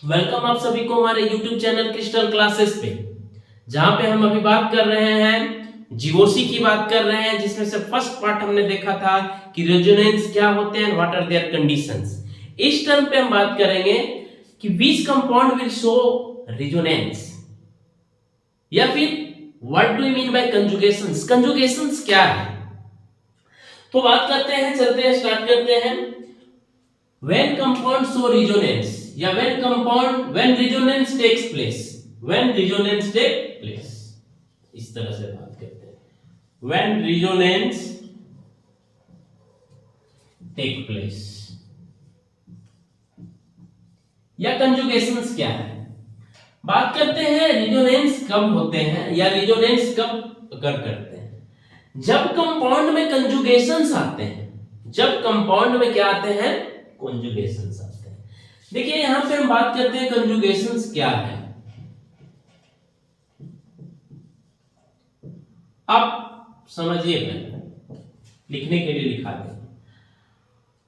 Welcome आप सभी को हमारे YouTube चैनल क्रिस्टल क्लासेस पे, जहां पे हम अभी बात कर रहे हैं जीओसी की बात कर रहे हैं, जिसमें से फर्स्ट पार्ट हमने देखा था कि रेजोनेंस क्या होते हैं, व्हाट आर देयर कंडीशंस। इस टर्म पे हम बात करेंगे कि which compound will show resonance, या फिर what do you mean by conjugations. Conjugations क्या है, तो बात करते हैं, चलते हैं, स्टार्ट करते हैं। when compound show resonance या when resonance takes place, इस तरह से बात करते हैं, when resonance take place या कंजुगेशंस क्या है। बात करते हैं रिजोनेंस कब होते हैं या रिजोनेंस कब अकर करते हैं। जब कंपाउंड में कंजुगेशंस आते हैं, जब कंपाउंड में क्या आते हैं, कंजुगेशंस आते हैं। देखिए यहां पे हम बात करते हैं कंजुगेशंस क्या है। आप समझिए, पहले लिखने के लिए लिखा दें।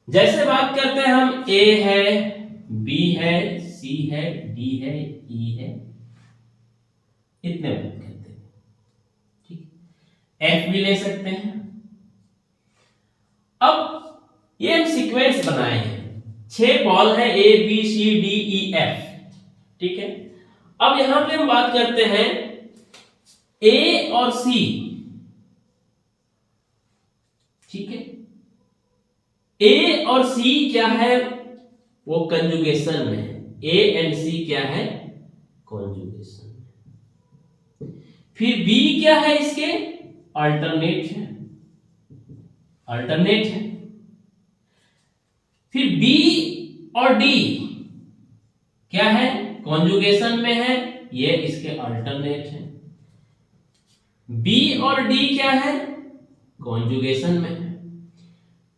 जैसे बात करते हैं हम, ए है, बी है, सी है, डी है, ई है, इतने बात करते हैं, ठीक। एफ भी ले सकते हैं। अब ये हम सीक्वेंस बनाए हैं, 6 बॉल है, A B C D E F, ठीक है। अब यहां पे हम बात करते हैं ए और सी, ठीक है। ए और सी क्या है, वो कंजुगेशन में है। ए एंड सी क्या है, कंजुगेशन में। फिर बी क्या है, इसके अल्टरनेट है, अल्टरनेट है। फिर बी और डी क्या है, कॉन्जुगेशन में है, ये इसके अल्टरनेट है। बी और डी क्या है, कॉन्जुगेशन में है,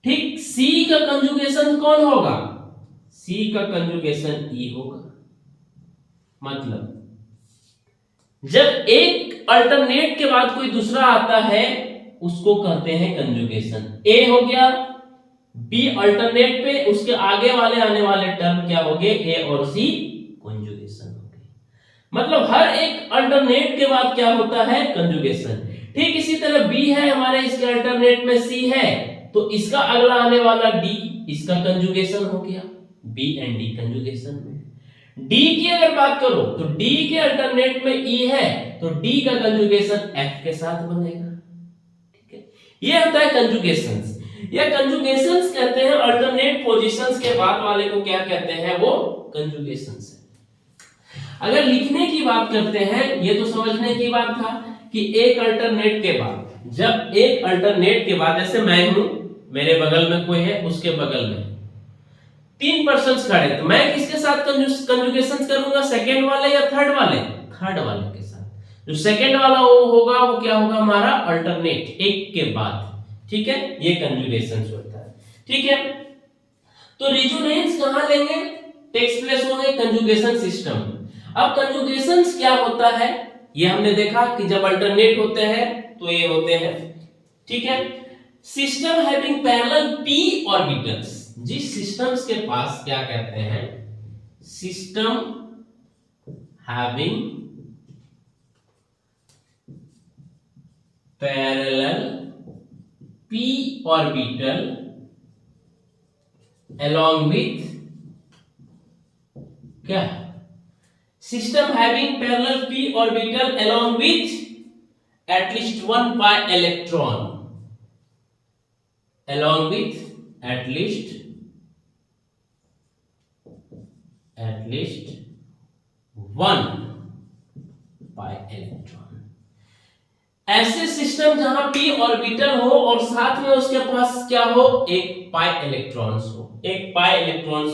ठीक। सी का कंजुगेशन कौन होगा, सी का कंजुगेशन ई होगा। मतलब जब एक अल्टरनेट के बाद कोई दूसरा आता है, उसको कहते हैं कंजुगेशन। ए हो गया, बी अल्टरनेट पे, उसके आगे वाले आने वाले टर्म क्या हो गए, ए और सी कंजुगेशन हो गए। मतलब हर एक अल्टरनेट के बाद क्या होता है, कंजुगेशन। ठीक इसी तरह बी है हमारे, इसके अल्टरनेट में सी है, तो इसका अगला आने वाला डी, इसका कंजुगेशन हो गया, बी एंड डी कंजुगेशन में। डी की अगर बात करो तो डी के अल्टरनेट में ई है, तो डी का कंजुगेशन एफ के साथ बनेगा, ठीक है। ये होता है कंजुगेशंस। या कंजुगेशंस कहते हैं अल्टरनेट पोजीशंस के बाद वाले को क्या कहते हैं, वो कंजुगेशंस है। अगर लिखने की बात करते हैं, ये तो समझने की बात था कि एक अल्टरनेट के बाद, जब एक अल्टरनेट के बाद, जैसे मैं हूं, मेरे बगल में कोई है, उसके बगल में 3 पर्सन्स खड़े, तो मैं किसके साथ कंजुगेशन करूंगा, सेकंड वाले या थर्ड वाले, थर्ड वाले के साथ। जो सेकंड वाला वो होगा, वो क्या होगा, हमारा अल्टरनेट, एक के बाद, ठीक है। ये कंजुगेशंस होता है, ठीक है। तो रिजोनेंस कहां लेंगे, टेक्स प्लेस होंगे कंजुगेशन सिस्टम। अब कंजुगेशंस क्या होता है, ये हमने देखा कि जब अल्टरनेट होते हैं तो ये होते हैं, ठीक है। System having parallel p orbitals, जिस सिस्टम्स के पास क्या कहते हैं, system having parallel p orbital along with क्या, system having parallel p orbital along with at least 1 pi electron, along with at least 1 pi electron। ऐसे सिस्टम जहां p orbital हो और साथ में उसके पास क्या हो, एक पाई इलेक्ट्रॉन्स हो, एक पाई इलेक्ट्रॉन्स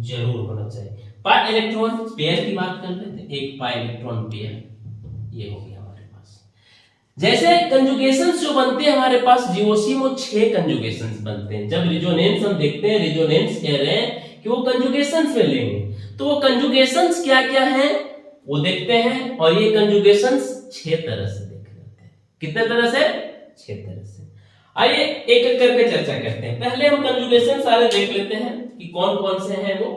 जरूर होना चाहिए। पाई इलेक्ट्रॉन पेयर की बात कर लेते हैं, एक पाई इलेक्ट्रॉन पेयर, ये हो गया हमारे पास। जैसे कंजुगेशंस जो बनते हैं हमारे पास जीओसी में 6 कंजुगेशंस बनते हैं। जब रिजोनेंस हम देखते हैं, रिजोनेंस कह रहे हैं कि वो कंजुगेशंस में लेंगे, तो वो कंजुगेशंस क्या क्या हैं वो देखते हैं। और ये कंजुगेशंस 6 तरह से देख लेते हैं। कितने तरह से, 6 तरह से। आइए एक एक करके चर्चा करते हैं। पहले हम कंजुगेशन सारे देख लेते हैं कि कौन कौन से हैं वो।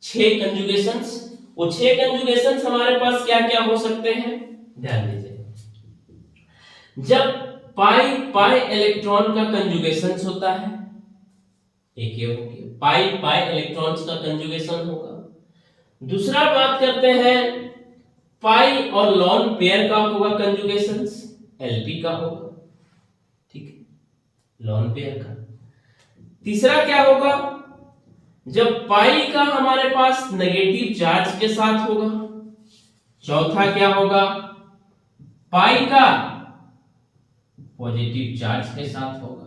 6 कंजुगेशंस। वो 6 कंजुगेशंस हमारे पास क्या क्या हो सकते हैं, ध्यान दीजिए। जब पाई पाई इलेक्ट्रॉन का कंजुगेशंस होता है, एक ये हो गया पाई पाई इलेक्ट्रॉन्स का कंजुगेशन होगा। दूसरा बात करते हैं पाई और लॉन पेयर का होगा कंजुगेशंस, एलपी का होगा, ठीक है, लॉन पेयर का। तीसरा क्या होगा, जब पाई का हमारे पास नेगेटिव चार्ज के साथ होगा। चौथा क्या होगा, पाई का पॉजिटिव चार्ज के साथ होगा।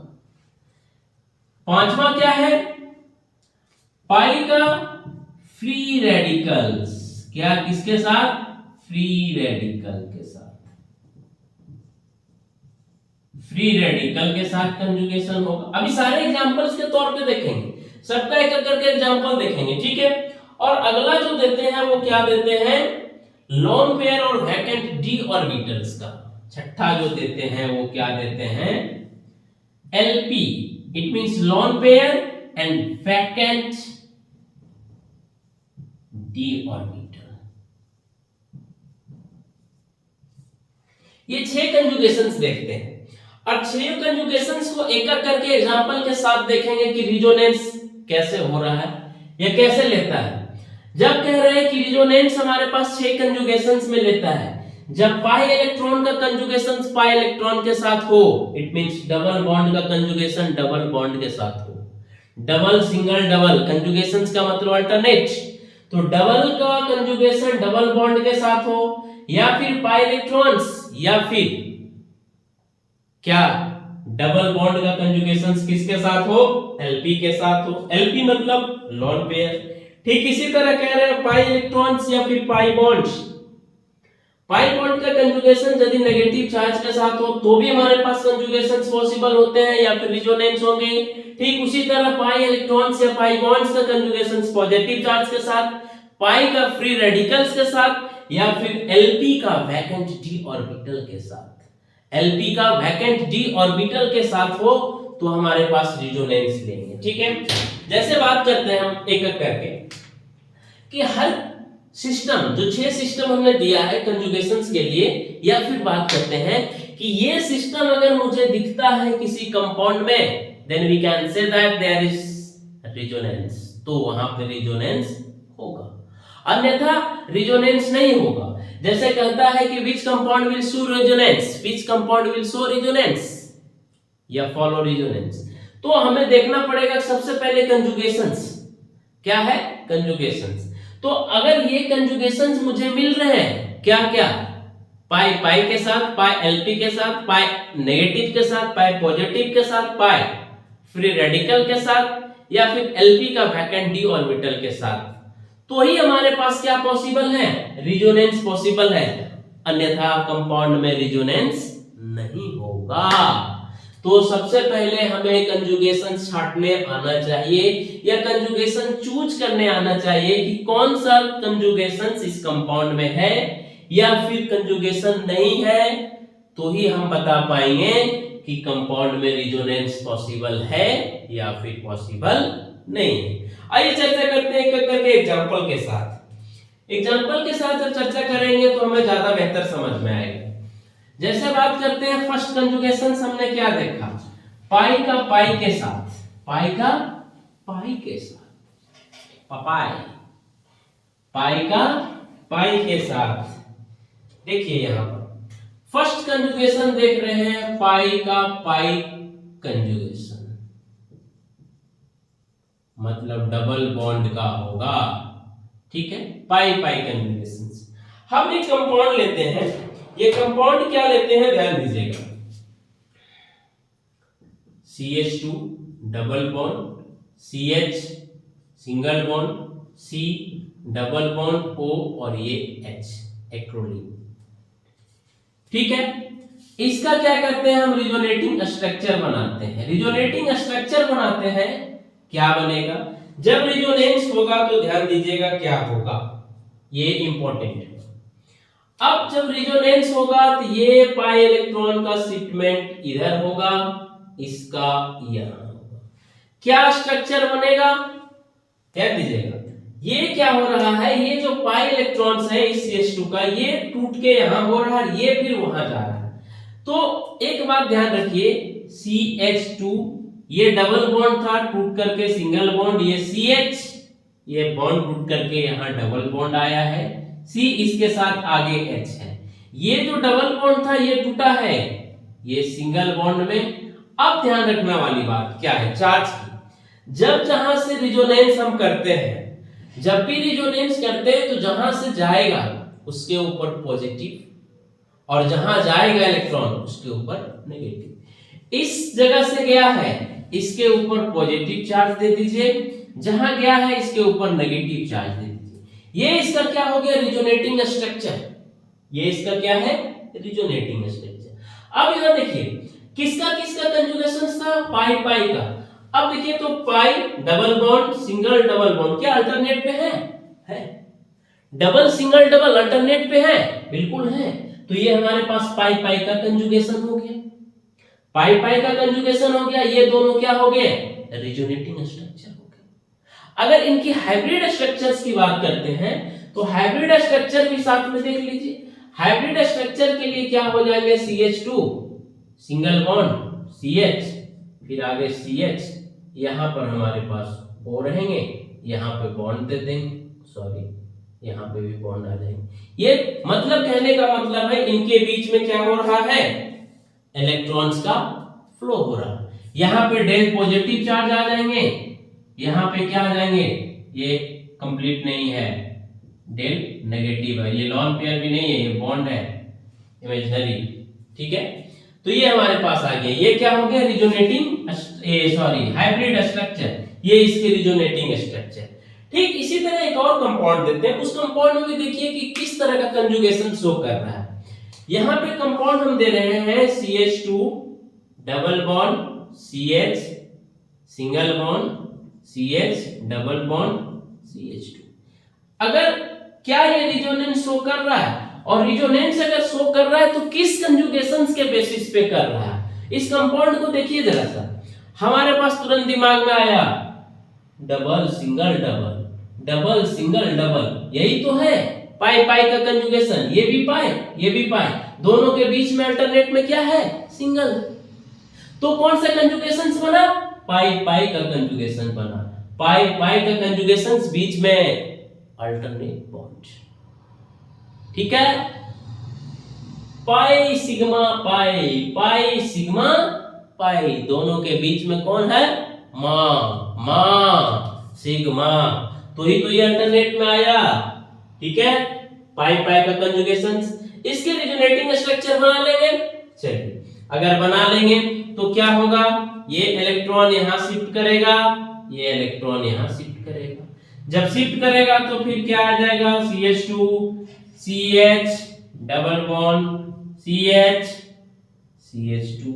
पांचवा क्या है, पाई का फ्री रेडिकल्स, क्या किसके साथ, फ्री रेडिकल के साथ, फ्री रेडिकल के साथ कंजुगेशन होगा। अभी सारे एग्जांपल्स के तौर पे देखेंगे, सबका एक एक करके एग्जांपल देखेंगे, ठीक है। और अगला जो देते हैं वो क्या देते हैं, लोन पेयर और वैकेंट डी ऑर्बिटल्स का। छठा जो देते हैं वो क्या देते हैं, LP, it means lone pair and vacant D orbital. ये 6 कंजुगेशंस देखते हैं और 6 कंजुगेशंस को एक एक करके एग्जांपल के साथ देखेंगे कि रिजोनेंस कैसे हो रहा है या कैसे लेता है। जब कह रहे हैं कि रिजोनेंस हमारे पास 6 कंजुगेशंस में लेता है, जब पाई इलेक्ट्रॉन का कंजुगेशन पाई इलेक्ट्रॉन के साथ हो, इट मींस डबल बॉन्ड का कंजुगेशन डबल बॉन्ड के साथ हो, डबल सिंगल डबल कंजुगेशंस का मतलब अल्टरनेट, तो डबल का कंजुगेशन डबल बॉन्ड के साथ हो, या फिर पाई इलेक्ट्रॉन्स, या फिर क्या डबल बॉन्ड का कंजुगेशन किसके साथ हो, एलपी के साथ हो, एलपी मतलब लोन पेयर। ठीक इसी तरह कह रहे हैं पाई इलेक्ट्रॉन्स या फिर पाई बॉन्ड्स, पाई बॉन्ड का कंजुगेशन यदि नेगेटिव चार्ज के साथ हो तो भी हमारे पास कंजुगेशंस पॉसिबल होते हैं या फिर रिजोनेंस होंगे। ठीक उसी तरह पाई इलेक्ट्रॉन्स या पाई बॉन्ड्स का कंजुगेशंस पॉजिटिव चार्ज के साथ, पाई का फ्री रेडिकल्स के साथ, या फिर एलपी का वैकेंट डी ऑर्बिटल के साथ। एलपी का वैकेंट डी ऑर्बिटल के साथ हो तो हमारे पास रिजोनेंस लेंगे, ठीक है। जैसे बात करते हैं हम एक एक करके कि हर सिस्टम, जो 6 सिस्टम हमने दिया है कंजुगेशंस के लिए, या फिर बात करते हैं कि ये सिस्टम अगर मुझे दिखता है किसी कंपाउंड में, then we can say that there is resonance, तो वहां पे रिजोनेंस होगा, अन्यथा रिजोनेंस नहीं होगा। जैसे कहता है कि which compound will show resonance, which compound will show resonance या follow resonance, तो हमें देखना पड़ेगा सबसे पहले कंजुगेशंस क्या है, कंजुगेशंस। तो अगर ये कंजुगेशंस मुझे मिल रहे हैं क्या क्या, पाई पाई के साथ, पाई एलपी के साथ, पाई नेगेटिव के साथ, पाई पॉजिटिव के साथ, पाई फ्री रेडिकल के साथ, या फिर एलपी का वैकेंट डी ऑर्बिटल के साथ, तो ही हमारे पास क्या पॉसिबल है, रिजोनेंस पॉसिबल है, अन्यथा कंपाउंड में रिजोनेंस नहीं होगा। तो सबसे पहले हमें कंजुगेशन छांटने आना चाहिए या कंजुगेशन चूज करने आना चाहिए कि कौन सा कंजुगेशन इस कंपाउंड में है या फिर कंजुगेशन नहीं है, तो ही हम बता पाएंगे कि कंपाउंड में रिजोनेंस पॉसिबल है या फिर पॉसिबल नहीं है। आइए चर्चा करते हैं एक करके एग्जांपल के साथ। एग्जांपल के साथ जब चर्चा करेंगे तो हमें ज्यादा बेहतर समझ में आएगा। जैसे बात करते हैं फर्स्ट कंजुगेशन, हमने क्या देखा, पाई का पाई के साथ, पाई का पाई के साथ, पाई पाई का पाई के साथ। देखिए यहां पर फर्स्ट कंजुगेशन देख रहे हैं, पाई का पाई कंजुगेशन, मतलब डबल बॉन्ड का होगा, ठीक है, पाई पाई कंजुगेशन। हम एक कंपाउंड लेते हैं, ये कंपाउंड क्या लेते हैं, ध्यान दीजिएगा, CH2 double bond, CH single bond, C double bond O और ये H एक्रोलीन, ठीक है। इसका क्या करते हैं हम, रिजोनेटिंग स्ट्रक्चर बनाते हैं। रिजोनेटिंग स्ट्रक्चर बनाते हैं, क्या बनेगा, जब रिजोनेंस होगा तो ध्यान दीजिएगा क्या होगा, ये इंपॉर्टेंट है। अब जब रिजोनेंस होगा तो ये पाई इलेक्ट्रॉन का शिफ्टमेंट इधर होगा, इसका यहां होगा, क्या स्ट्रक्चर बनेगा, ध्यान दीजिएगा, ये क्या हो रहा है, ये जो पाई इलेक्ट्रॉन्स है इस CH2 का, ये टूट के यहां हो रहा है, ये फिर वहां जा रहा है। तो एक बात ध्यान रखिए, CH2 ये डबल बॉन्ड था, टूट करके सिंगल बॉन्ड, ये CH ये बॉन्ड टूट करके यहां डबल बॉन्ड आया है, C इसके साथ आगे H है। ये जो डबल बॉन्ड था ये टूटा है, ये सिंगल बॉन्ड में। अब ध्यान रखने वाली बात क्या है, चार्ज की। जब जहां से रिजोनेंस हम करते हैं, जब भी रिजोनेंस करते हैं तो जहां से जाएगा उसके ऊपर पॉजिटिव और जहां जाएगा इलेक्ट्रॉन उसके ऊपर नेगेटिव। इस जगह से गया है, इसके ऊपर पॉजिटिव चार्ज दे दीजिए, जहां गया है इसके ऊपर नेगेटिव चार्ज दे दीजिए। ये इसका क्या हो गया, रिजोनेटिंग स्ट्रक्चर। ये इसका क्या है, रिजोनेटिंग स्ट्रक्चर। अब यहां देखिए किसका किसका कंजुगेशन था, पाई पाई का। अब देखिए तो pi double bond single double bond क्या अल्टरनेट पे है? डबल सिंगल डबल अल्टरनेट पे है, बिल्कुल है। तो ये हमारे पास पाई पाई का कंजुगेशन हो गया, पाई पाई का कंजुगेशन हो गया। ये दोनों क्या हो गए, रिजोनेटिंग स्ट्रक्चर हो गए। अगर इनकी हाइब्रिड स्ट्रक्चर्स की बात करते हैं तो हाइब्रिड स्ट्रक्चर भी साथ में देख लीजिए। हाइब्रिड स्ट्रक्चर के लिए क्या हो जाएंगे, CH2 सिंगल बॉन्ड CH, फिर आगे CH, यहां पर हमारे पास O रहेंगे, यहां पे बॉन्ड दे देंगे, सॉरी यहां पे भी बॉन्ड आ जाएंगे। ये मतलब कहने का मतलब है इनके बीच में क्या हो रहा है, इलेक्ट्रॉन्स का फ्लो हो रहा है। यहां पे डेल पॉजिटिव चार्ज आ जाएंगे, यहां पे क्या आ जाएंगे, ये कंप्लीट नहीं है, डेल नेगेटिव है, ये लॉन पेयर भी नहीं है, ये बॉन्ड है इमेजिनरी, ठीक है। तो ये हमारे पास आ गया, ये क्या हो गया, रिजोनेटिंग सॉरी हाइब्रिड स्ट्रक्चर, ये इसके रिजोनेटिंग स्ट्रक्चर। ठीक इसी तरह एक और कंपाउंड देते हैं, उस कंपाउंड में भी देखिए कि किस तरह का कंजुगेशन शो कर रहा है। यहां पे कंपाउंड हम दे रहे हैं CH2 double bond CH single bond CH double bond CH2। अगर क्या ये रिजोनेंस शो कर रहा है, और रिजोनेंस अगर शो कर रहा है तो किस कंजुगेशंस के बेसिस पे कर रहा है, इस कंपाउंड को देखिए जरा सा। हमारे पास तुरंत दिमाग में आया double single double, double single double, यही तो है पाई पाई का कंजुगेशन। ये भी पाई, ये भी पाई, दोनों के बीच में अल्टरनेट में क्या है, सिंगल। तो कौन सा कंजुगेशन बना, पाई पाई का कंजुगेशन बना। पाई पाई का कंजुगेशन बीच में अल्टरनेट बॉन्ड, ठीक है। Pi sigma pi, pi sigma pi, दोनों के बीच में कौन है, मा सिग्मा, तो ही तो ये अल्टरनेट में आया, ठीक है। पाई पाई का कंजुगेशन, इसके रिजोनेटिंग स्ट्रक्चर बना लेंगे। चलिए अगर बना लेंगे तो क्या होगा, ये इलेक्ट्रॉन यहां शिफ्ट करेगा, ये इलेक्ट्रॉन यहां शिफ्ट करेगा। जब शिफ्ट करेगा तो फिर क्या आ जाएगा, CH2 CH double bond CH CH2।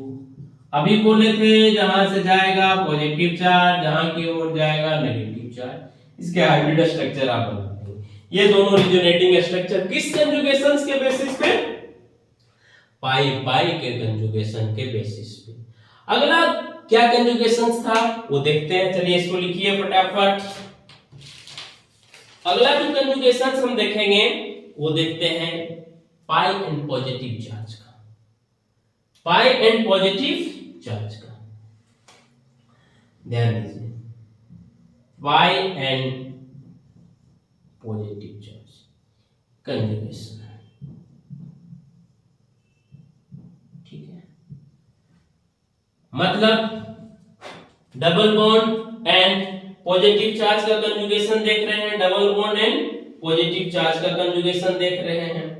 अभी बोले थे जहां से जाएगा पॉजिटिव चार्ज, जहां की ओर जाएगा नेगेटिव चार्ज। इसके हाइब्रिड स्ट्रक्चर आप बनाते हैं। ये दोनों रिजोनेटिंग स्ट्रक्चर किस कंजुगेशंस के बेसिस पे, पाई पाई के कंजुगेशन के बेसिस पे। अगला क्या कंजुगेशंस था वो देखते हैं, चलिए इसको लिखिए फटाफट। अगला जो कंजुगेशंस हम देखेंगे वो देखते हैं पाई एंड पॉजिटिव चार्ज का, पाई एंड पॉजिटिव चार्ज का। ध्यान दीजिए, पाई एंड पॉजिटिव चार्ज कंजुगेशन, ठीक है। मतलब double bond and positive charge का कंजुगेशन देख रहे हैं, double bond and positive charge का कंजुगेशन देख रहे हैं।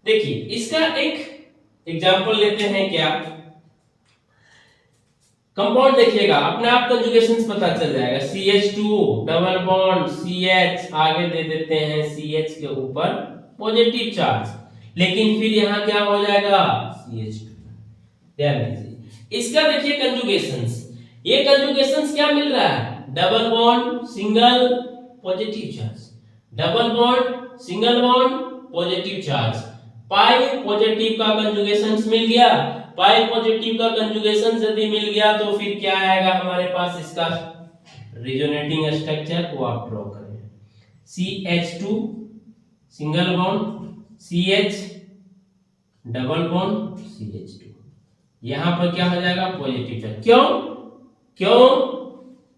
देखिए इसका एक एग्जांपल लेते हैं, क्या कंपाउंड देखिएगा, अपने आप कंजुगेशंस पता चल जाएगा। CH2 डबल बॉन्ड CH, आगे दे देते हैं CH के ऊपर पॉजिटिव चार्ज, लेकिन फिर यहां क्या हो जाएगा, CH2। ध्यान दीजिए इसका देखिए कंजुगेशंस, ये कंजुगेशंस क्या मिल रहा है, double bond single positive charge, double bond single bond positive charge. Pi positive का कंजुगेशंस मिल गया, पाई पॉजिटिव का कंजुगेशन यदि मिल गया तो फिर क्या आएगा हमारे पास, इसका रिजोनेटिंग स्ट्रक्चर वो आप ड्रॉ करें। CH2 single bond, CH double bond, CH2। यहां पर क्या हो जाएगा? Positive charge. क्यों क्यों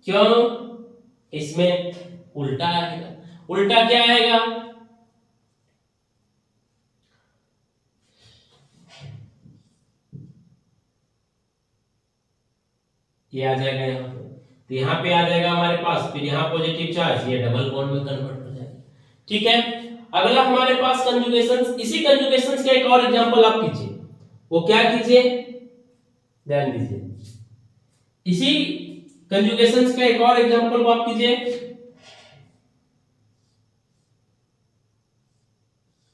क्यों? इसमें उल्टा आएगा। उल्टा क्या आएगा? ये आ जाएगा यहाँ पे, तो यहाँ पे आ जाएगा हमारे पास, फिर यहाँ पॉजिटिव चार्ज, ये डबल बॉन्ड में कन्वर्ट हो जाएगा। ठीक है, अगला हमारे पास कंजुगेशंस। इसी कंजुगेशंस का एक और एग्जांपल आप कीजिए। वो क्या कीजिए? ध्यान दीजिए, इसी कंजुगेशंस का एक और एग्जांपल आप कीजिए।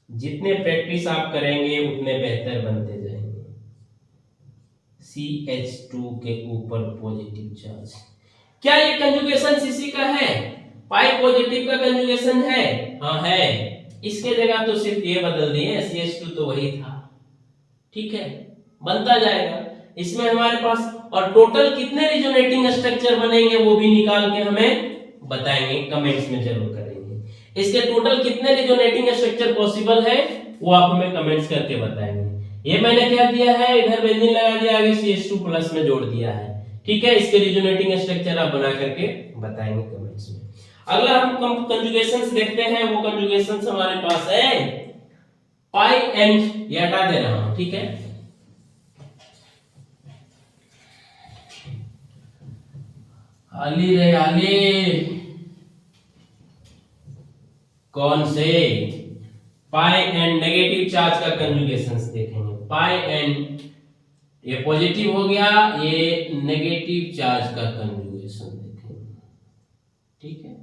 जितने प्रैक्टिस आप करेंगे उतने बेहतर बनते जाएंगे। CH2 के ऊपर पॉजिटिव चार्ज, क्या ये कंजुगेशन इसी का है? पाई पॉजिटिव का कंजुगेशन है? हाँ है। इसके जगह तो सिर्फ ये बदल दिए, CH2 तो वही था। ठीक है, बनता जाएगा इसमें हमारे पास। और टोटल कितने रिजोनेटिंग स्ट्रक्चर बनेंगे वो भी निकाल के हमें बताएंगे, कमेंट्स में जरूर करेंगे। इसके टोटल कितने रिजोनेटिंग स्ट्रक्चर पॉसिबल है वो आप हमें कमेंट्स करके बताएंगे। ये मैंने क्या दिया है, इधर बेंजीन लगा दिया, आगे CH2 प्लस में जोड़ दिया है। ठीक है, इसके रिजोनेटिंग स्ट्रक्चर आप बना करके बताएंगे कमेंट्स में। अगला हम कंजुगेशंस देखते हैं। वो कंजुगेशंस हमारे पास है पाई एंड, ये हटा दे रहा हूं। ठीक है, आली रे आली, कौन से? पाई एंड नेगेटिव चार्ज का कंजुगेशंस देखेंगे। पाई एंड, ये पॉजिटिव हो गया, ये नेगेटिव चार्ज का कंजुगेशन देखेंगे। ठीक है,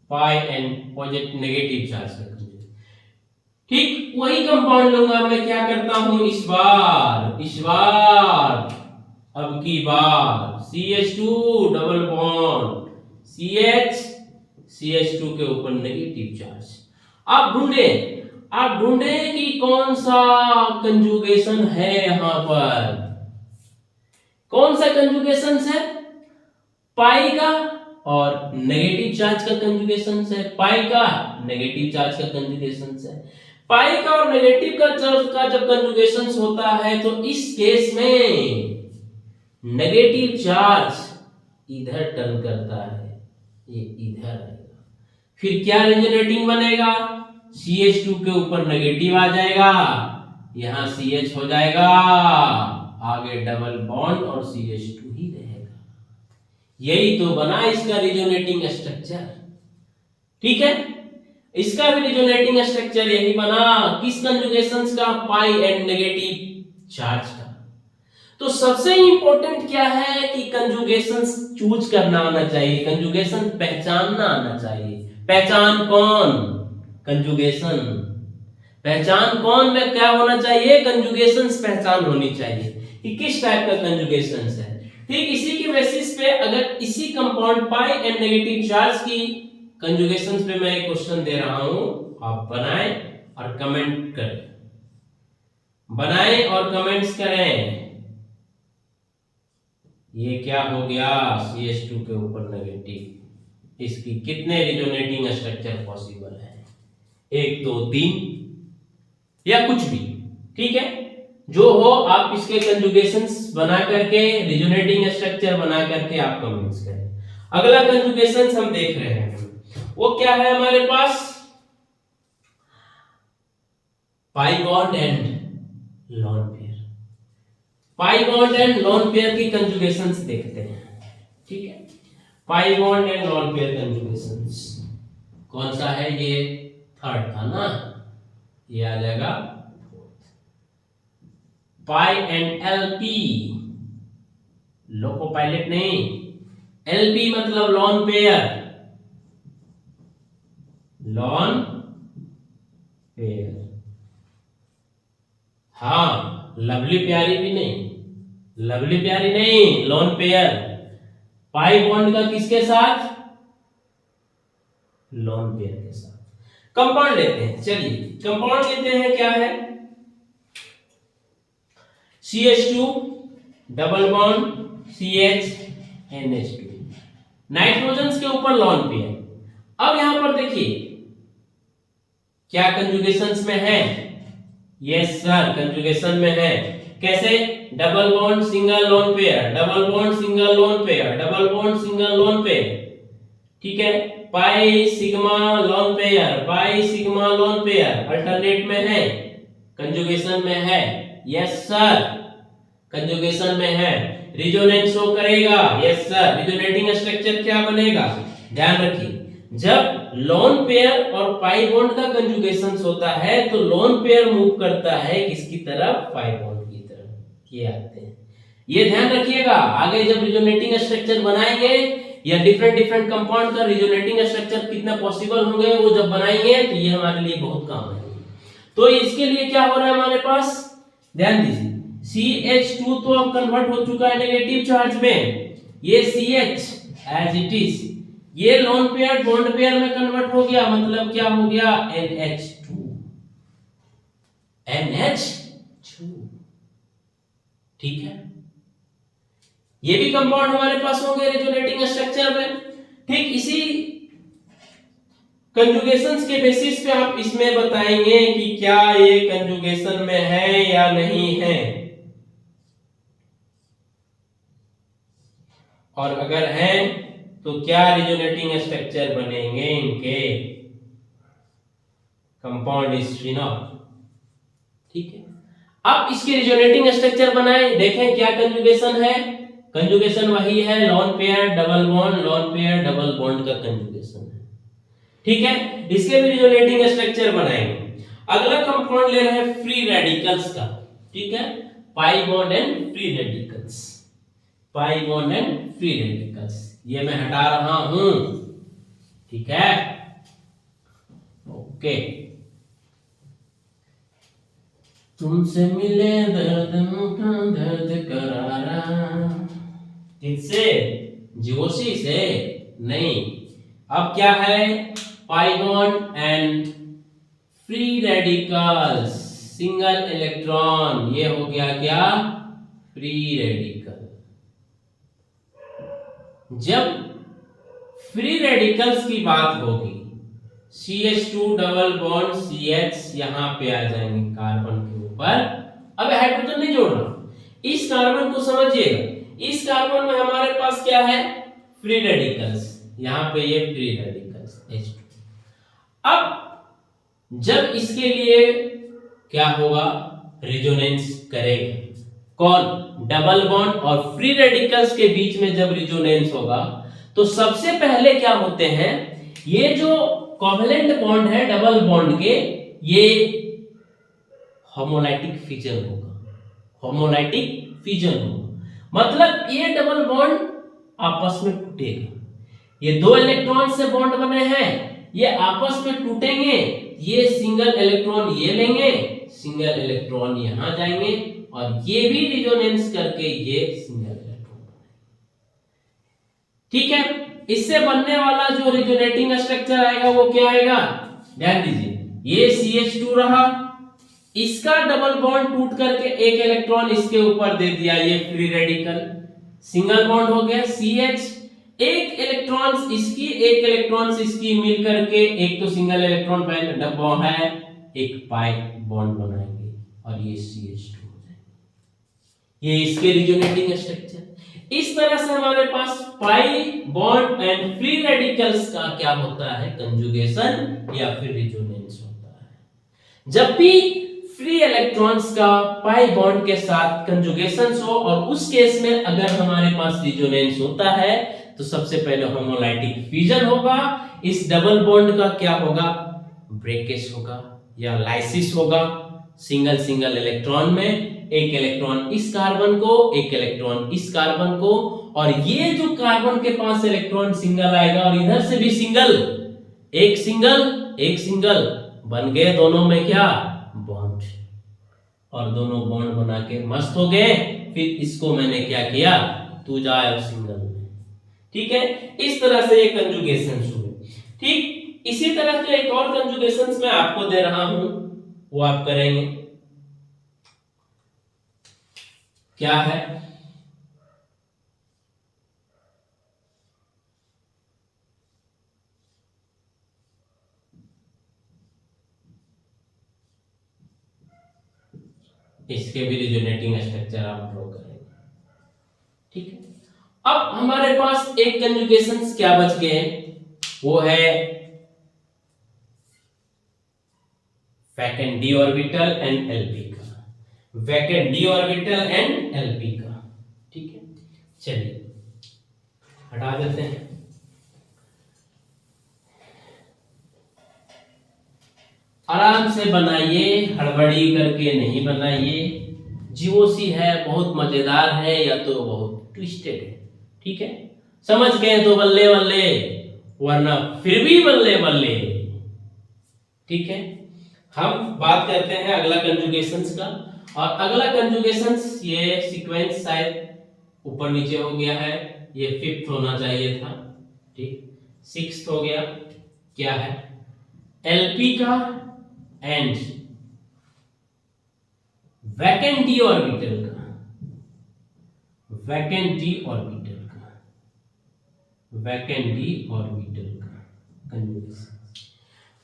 पाई एंड पॉजिटिव नेगेटिव चार्ज का कंजुगेशन। ठीक, वही कंपाउंड लूंगा मैं। क्या करता हूं इस बार अब की बार CH2 डबल बॉन्ड, CH2 के ऊपर नेगेटिव चार्ज। आप ढूंढे कि कौन सा कंजुगेशन है यहां पर। कौन सा कंजुगेशन है? पाई का और नेगेटिव चार्ज का कंजुगेशन है। पाई का नेगेटिव चार्ज का कंजुगेशन है। पाई का और नेगेटिव का चार्ज का जब कंजुगेशन होता है तो इस केस में नेगेटिव चार्ज इधर टर्न करता है, ये इधर आएगा। फिर क्या रिजोनेटिंग बनेगा? CH2 के ऊपर नेगेटिव आ जाएगा, यहां CH हो जाएगा, आगे डबल बॉन्ड और CH2 ही रहेगा। यही तो बना इसका रिजोनेटिंग स्ट्रक्चर। ठीक है, इसका भी रिजोनेटिंग स्ट्रक्चर यही बना। किस कंजुगेशंस का? पाई एंड नेगेटिव चार्ज का। तो सबसे इंपॉर्टेंट क्या है कि कंजुगेशंस चूज करना आना चाहिए, कंजुगेशन पहचानना आना चाहिए। पहचान कौन? कंजुगेशन। पहचान कौन में क्या होना चाहिए? कंजुगेशंस पहचान होनी चाहिए कि किस टाइप का कंजुगेशंस है। ठीक, इसी की बेसिस पे अगर इसी compound pi and negative charge की कंजुगेशंस पे मैं एक क्वेश्चन दे रहा हूं, आप बनाएं और कमेंट करें। बनाएं और कमेंट्स करें। ये क्या हो गया? CH2 के ऊपर नेगेटिव, इसकी कितने रिजोनेटिंग स्ट्रक्चर पॉसिबल है? 1 2 3 या कुछ भी। ठीक है, जो हो आप इसके कंजुगेशंस बना करके, रिजोनेटिंग स्ट्रक्चर बना करके आप कमेंट्स करें। अगला कंजुगेशंस हम देख रहे हैं, वो क्या है हमारे पास? Pi bond and lone pair. Pi bond and lone pair की कंजुगेशंस देखते हैं। ठीक है, pi bond and lone pair conjugations कौन सा है? ये थर्ड था ना, ये आ जाएगा पाई एंड एलपी, लोको पायलट नहीं, एलपी मतलब लोन पेयर। लोन पेयर, हाँ, लवली प्यारी भी नहीं, लवली प्यारी नहीं, लोन पेयर। पाई बॉन्ड का किसके साथ? लोन पेयर के साथ। कंपाउंड लेते हैं, चलिए कंपाउंड लेते हैं। क्या है? CH2 double bond CH NH2। Nitrogen के ऊपर लॉन पेयर। अब यहां पर देखिए क्या कंजुगेशंस में है? यस सर, कंजुगेशन में है। कैसे? Double bond single lone pair, double bond single lone pair, double bond single lone pair. ठीक है, pi sigma loan pair, pi sigma lone pair alternate में है, कंजुगेशन में है। यस सर, कंजुगेशन में है। रिजोनेंस शो करेगा। यस सर, रिजोनेटिंग स्ट्रक्चर क्या बनेगा? ध्यान रखिए, जब लोन पेयर और पाई बॉन्ड का कंजुगेशन होता है तो लोन पेयर मूव करता है किसकी तरफ? पाई बॉन्ड की तरफ। ये आते हैं, ये ध्यान रखिएगा। आगे जब रिजोनेटिंग स्ट्रक्चर बनाएंगे या डिफरेंट डिफरेंट कंपाउंड का रिजोनेटिंग स्ट्रक्चर कितना पॉसिबल होंगे वो जब बनाएंगे तो ये हमारे लिए बहुत काम है। तो इसके लिए क्या हो रहा है हमारे पास? ध्यान दीजिए, CH2 तो अब कन्वर्ट हो चुका है नेगेटिव चार्ज में, ये CH एज इट इज, ये लोन पेयर बॉन्ड पेयर में कन्वर्ट हो गया, मतलब क्या हो गया? NH2, NH2। ठीक है, ये भी कंपाउंड हमारे पास होंगे रेजोनेटिंग स्ट्रक्चर में। ठीक इसी कंजुगेशंस के बेसिस पे आप इसमें बताएंगे कि क्या ये कंजुगेशन में है या नहीं है, और अगर है तो क्या रिजोनेटिंग स्ट्रक्चर बनेंगे इनके। Compound is phenol. ठीक है, अब इसके रिजोनेटिंग स्ट्रक्चर बनाए, देखें क्या कंजुगेशन है। कंजुगेशन वही है, lone pair double bond, lone pair double bond का कंजुगेशन है। ठीक है, इसके भी रिजोनेटिंग स्ट्रक्चर बनाएंगे। अगला कंपाउंड ले रहे हैं फ्री रेडिकल्स का। ठीक है, pi bond and free radicals, pi bond and free radicals, ये मैं हटा रहा हूं। ठीक है, ओके। तुमसे मिले दर्द का दर्द करारा, किससे? जोशी से नहीं। अब क्या है? Pi bond and free radicals, single electron, ये हो गया क्या? Free radical. जब फ्री रेडिकल्स की बात होगी, CH2 डबल बॉन्ड CH यहां पे आ जाएंगे कार्बन के ऊपर। अब हाइड्रोजन नहीं जोड़ना, इस कार्बन को समझिएगा, इस कार्बन में हमारे पास क्या है? फ्री रेडिकल्स, यहां पे ये फ्री रेडिकल्स H2। अब जब इसके लिए क्या होगा? रिजोनेंस करेगा। कौन? डबल बॉन्ड और फ्री रेडिकल्स के बीच में जब रिजोनेंस होगा तो सबसे पहले क्या होते हैं, ये जो कोवेलेंट बॉन्ड है डबल बॉन्ड के, ये होमोलाइटिक फिजन होगा, होमोलाइटिक फिजन होगा, मतलब ये डबल बॉन्ड आपस में टूटेगा। ये दो इलेक्ट्रॉन से बॉन्ड बने हैं, ये आपस में टूटेंगे, ये सिंगल इलेक्ट्रॉन ये लेंगे, सिंगल इलेक्ट्रॉन यहां जाएंगे, और ये भी रिजोनेंस करके ये सिंगल इलेक्ट्रॉन। ठीक है, इससे बनने वाला जो रिजोनेटिंग स्ट्रक्चर आएगा वो क्या आएगा? ध्यान दीजिए, ये CH2 रहा, इसका डबल बॉन्ड टूट करके एक इलेक्ट्रॉन इसके ऊपर दे दिया, ये फ्री रेडिकल, सिंगल बॉन्ड हो गया CH, एक इलेक्ट्रॉन इसकी एक इलेक्ट्रॉन इसकी मिल करके एक तो सिंगल इलेक्ट्रॉन बॉन्ड है, एक पाई बॉन्ड बनाएंगे और ये CH2 हो जाएगा। ये इसके रिजोनेटिंग स्ट्रक्चर। इस तरह से हमारे पास pi bond and free radicals का क्या होता है? कंजुगेशन या फिर रिजोनेंस होता है। जब भी फ्री इलेक्ट्रॉन्स का पाई बॉन्ड के साथ कंजुगेशन हो और उस केस में अगर हमारे पास रिजोनेंस होता है तो सबसे पहले होमोलाइटिक फिजन होगा, इस डबल बॉन्ड का क्या होगा? ब्रेकेज होगा या लाइसिस होगा। सिंगल सिंगल इलेक्ट्रॉन में एक इलेक्ट्रॉन इस कार्बन को, एक इलेक्ट्रॉन इस कार्बन को, और ये जो कार्बन के पास इलेक्ट्रॉन सिंगल आएगा और इधर से भी सिंगल, एक सिंगल बन गए दोनों में क्या? बॉन्ड, और दोनों बॉन्ड बना के मस्त हो गए। फिर इसको मैंने क्या किया? तू जा सिंगल में। ठीक है, इस तरह से ये कंजुगेशन हुए। ठीक इसी तरह के एक और कंजुगेशन मैं आपको दे रहा हूं, वो आप करेंगे। क्या है? इसके भी रिजोनेटिंग स्ट्रक्चर आप ड्रॉ करेंगे। ठीक है, अब हमारे पास एक कंजुगेशंस क्या बच गए, वो है vacant D orbital and LP का, vacant D orbital and LP का। ठीक है, चलिए हटा देते हैं। आराम से बनाइए, हड़बड़ी करके नहीं बनाइए। जीओसी है, बहुत मजेदार है या तो बहुत ट्विस्टेड है। ठीक है, समझ गए तो बल्ले बल्ले, वरना फिर भी बल्ले बल्ले। ठीक है, हम बात करते हैं अगला कंजुगेशंस का, और अगला कंजुगेशंस ये सीक्वेंस शायद ऊपर नीचे हो गया है, ये 5th होना चाहिए था। ठीक, 6th हो गया। क्या है, एलपी का एंड वैकेंट डी ऑर्बिटल का, वैकेंट डी ऑर्बिटल का, वैकेंट डी ऑर्बिटल का कंजुगेशन।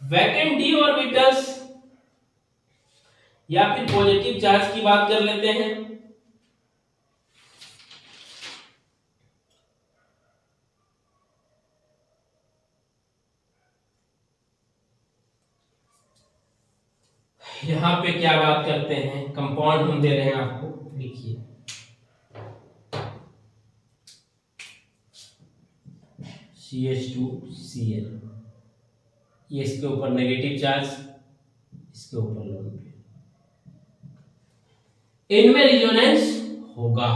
वैकेंट डी ऑर्बिटल्स या फिर पॉजिटिव चार्ज की बात कर लेते हैं। यहां पे क्या बात करते हैं, कंपाउंड हम दे रहे हैं आपको, लिखिए CH2Cl, ये इसके ऊपर नेगेटिव चार्ज, इसके ऊपर लोन पे, इनमें रिजोनेंस होगा,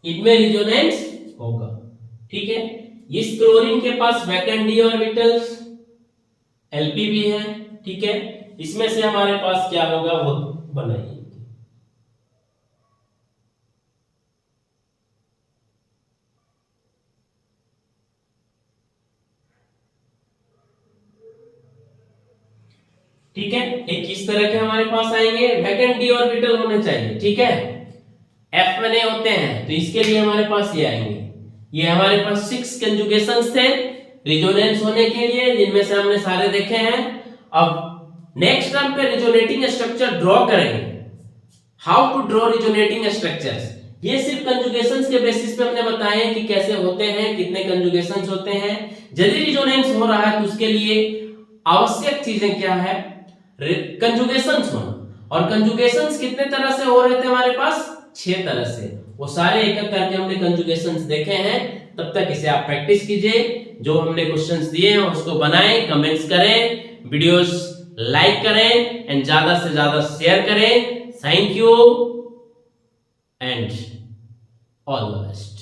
इनमें रिजोनेंस होगा। ठीक है, इस क्लोरीन के पास वैकेंट डी ऑर्बिटल्स एलपी भी है। ठीक है, इसमें से हमारे पास क्या होगा वो बनाइए। ठीक है, एक किस तरह के हमारे पास आएंगे, वैकेंट डी ऑर्बिटल होने चाहिए। ठीक है, एफ में नहीं होते हैं तो इसके लिए हमारे पास ये आएंगे। ये हमारे पास 6 कंजुगेशंस थे रिजोनेंस होने के लिए, जिनमें से हमने सारे देखे हैं। अब नेक्स्ट टर्म पे रिजोनेटिंग स्ट्रक्चर ड्रॉ करेंगे। How to draw resonating structures, ये सिर्फ कंजुगेशंस के बेसिस पे हमने बताए कि कैसे होते हैं, कितने कंजुगेशंस होते हैं। यदि रिजोनेंस हो रहा है तो उसके लिए आवश्यक चीजें क्या है, कंजुगेशंस होना। और कंजुगेशंस कितने तरह से हो रहे थे हमारे पास, 6 तरह से। वो सारे एक एक करके हमने कंजुगेशंस देखे हैं। तब तक इसे आप प्रैक्टिस कीजिए, जो हमने क्वेश्चंस दिए हैं उसको बनाएं, कमेंट्स करें, वीडियोस लाइक करें एंड ज्यादा से ज्यादा शेयर करें। Thank you and all the best.